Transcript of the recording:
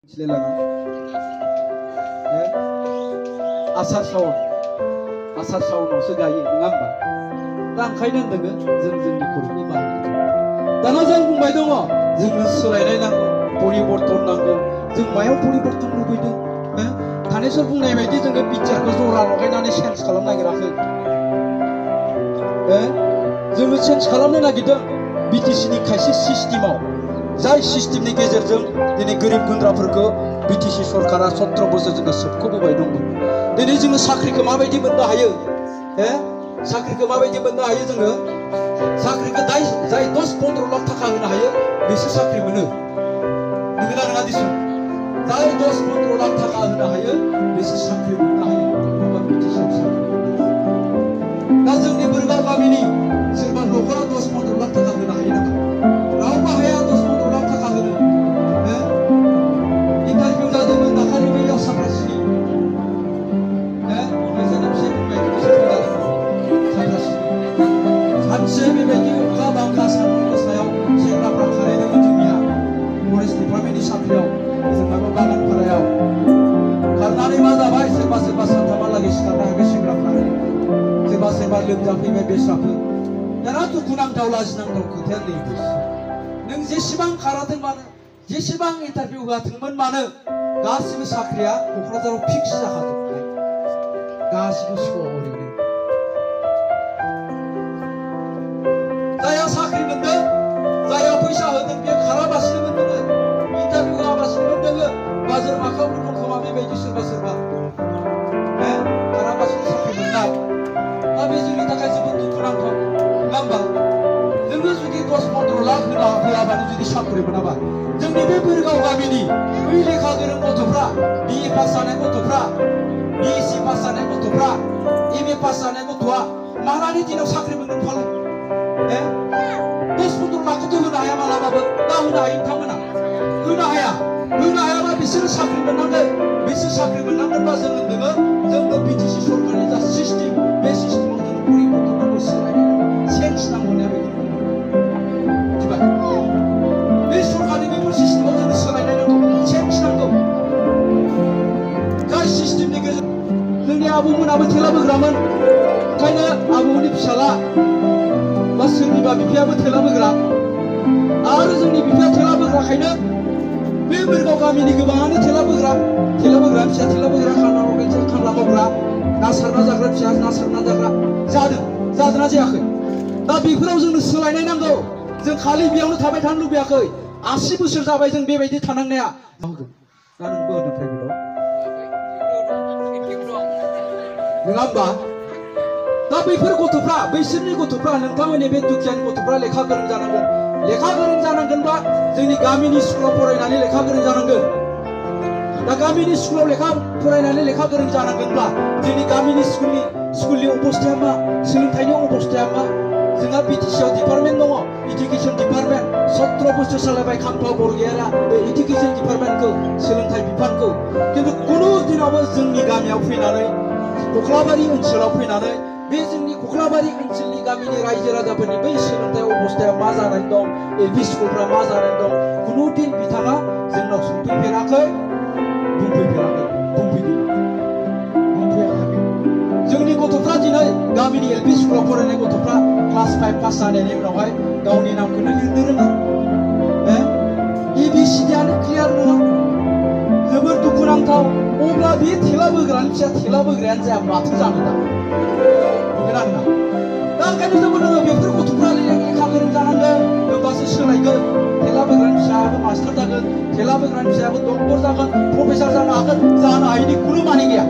आसार सावनावसो गायो नङा होमबा दा ओंखायनो होनदों जों जोंनि खर'खौ बाहायनो दाना जों बुंबाय दङ जोंनो सोलायनाय नांगौ परिबर्तन नांगौ जों मायाव परिबर्तन लुबैदों थानेसर बुंनाय बायदि जोङो पिक्चारखौ जरा लगायनानै चेन्ज खालामनो नागिराखै जोङो चेन्ज खालामनो नागिरदों बिटिसिनि खायसे सिस्टेमाव जाय सिस्टेमनि गेजेरजों दिनै गोरिब गुन्द्राफोरखौ बिटिसि सरकारा 17 बोसोर जोङो सोबख'बोबाय दंमोन दिनै जोङो साख्रिखौ माबायदि मोननो हायो साख्रिखौ माबायदि मोननो हायो जोङो साख्रिखौ जाय 10-15 लाख थाखा होनो हायो बिसोर साख्रि मोनो नंगौना नङा दिसुन जाय 10-15 लाख थाखा होनो हायो बिसोर साख्रि मोननो हायो नङाबा बिटिसिआव साख्रि दा जोंनि बोरगाव गामिनि सोरबा न'खरा 10-15 लाख थाखा होनो हायो नामा रावबो हाया 10-15 लाख थाखा होनो इन्टारभिउ जादोंमोन दाखालि बैयाव साफ्रासिनि सानसे बेबायदि अखा बांखा सान्दुं गोसायाव सेंग्राफ्रा खारहैदोंमोन जोंनिया फरेस्ट डिपार्टमेन्टनि साख्रियाव जों माबा बागानपारायाव खारनानै मा जाबाय सोरबा सानथामहालागै सिखारनो हायाखै सेंग्राफ्रा सोरबा लोमजाफैबाय बेस्राफोर दाना दुखुनांथाव लाजिनांथाव खोथाया नैबे नों जेसेबां खाराथों मानो जेसेबां इन्टारभिउ होआथोंमोन मानो गासिबो साख्रिया क'क्राझाराव फिक्स जाखाजोबनाय गासिबो सिगाङाव ओरैनो जायहा साख्रि मोनदों जायहा फैसा होदों बे खाराबासिनो मोनदों इन्टारभिउ होआबासिनो मोनदों बाजार माखायावबो दं खोमा बेबायदि सोरबा खाराबासिनो साख्रि मोननाय दा बे जोंनि थाखाय जोबोद दुखुनांथाव नङा होमबा जोङो जुदि 10-15 लाख होआबानो जुदि साख्रि मोनाबा जोंनि बे बोरगाव गामिनि बै लेखा गोरों गथ'फ्रा BA पास जानाय गथ'फ्रा BSc पास जानाय गथ'फ्रा MA पास जानाय गथ'आ मालानि दिनाव साख्रि मोनगोन फालाय 10-15 लाखखौथ' होनो हाया मालाबाबो दा होनो हायो बिथांमोना होनो हायाबा बिसोरो साख्रि मोननांगोन बिसोर साख्रि मोननांगोनबा जोंनो बिटिसि सरकारनि जा सिस्टेम बे सिस्टेमाव जोङो परिबर्तन नांगौ सोलायनांगौ चेन्ज नांगौ होननाया बेखौ मिथिबाय बे सरकारनि बेफोर सिस्टेमाव जोङो सोलायनाय नांगौ चेन्ज नांगौ जाय सिस्टेमनि गेजेरजों जोंनि आबौमोनाबो थेला बोग्रामोन ओंखायनो आबौनि फिसाला बा सोरनिबा बिफायाबो थेला बोग्रा आरो जोंनि बिफाया थेला बोग्राखायनो बे बोरगाव गामिनि गोबाङानो थेला बोग्रा फिसा थेला बोग्रा खामला मावग्रा ना सारना जाग्रा फिसा ना सारना जाग्रा जादोंना जायाखै दा बेफोराव जोंनो सोलायनाय नांगौ जों खालि बेयावनो थाबाय थानो लुबैयाखै 80 बोसोर जाबाय जों बेबायदि थानांनाया दा नोंबो होदों प्राइभेटआव नङा होमबा दा बैफोर गथ'फ्रा बैसोरनि गथ'फ्रा नोंथांमोननि बे दुखियानि गथ'फ्रा लेखा गोरों जानांगोनबा जोंनि गामिनि स्कुलाव फरायनानै लेखा गोरों जानांगोन दा गामिनि स्कुलाव लेखा फरायनानै लेखा गोरों जानांगोनब्ला जोंनि गामिनि स्कुलनि अबस्थाया मा सोलोंथाइनि अबस्थाया मा जोंहा बिटिसिआव डिपार्टमेन्ट दङ इडुकेसन डिपार्टमेन्ट 17 बोसोर सालायबाय खाम्फा बरगयारा बे इडुकेसन डिपार्टमेन्टखौ सोलोंथाइ बिफानखौ खिन्थु खुनु दिनावबो जोंनि गामियाव फैनानै कख्लाबारि ओनसोलाव फैनानै बे जोंनि कख्लाबारि ओनसोलनि गामिनि रायजो राजाफोरनि बै सोलोंथाइ अबस्थाया मा जानानै दं LP स्कुलफ्रा मा जानानै दं खुनु दिन बिथाङा जोंनाव सोंफैफेराखै बुंफैयाखै जोंनि गथ'फ्रा दिनै गामिनि LP स्कुलाव फरायनाय गथ'फ्रा क्लास 5 पास जानायनि उनावहाय गावनि नामखौनो लिरनो रोङा ABCDआनो क्लियार नङा जोबोद दुखुनांथाव अब्ला बे थेला बोग्रानि फिसा थेला बोग्रायानो जाया माथो जानो दा नंगौना नङा दा ओंखायनो जोंबो नोङो बेफोर गथ'फ्रा लेखा गोरों जानांगोन होमबासो सोलायगोन थेला बोग्रानि फिसायाबो मास्टार जागोन थेला बोग्रानि फिसायाबो डक्टर जागोन प्रफेसार जानो हागोन जानो हायिनि खुनु माने गैया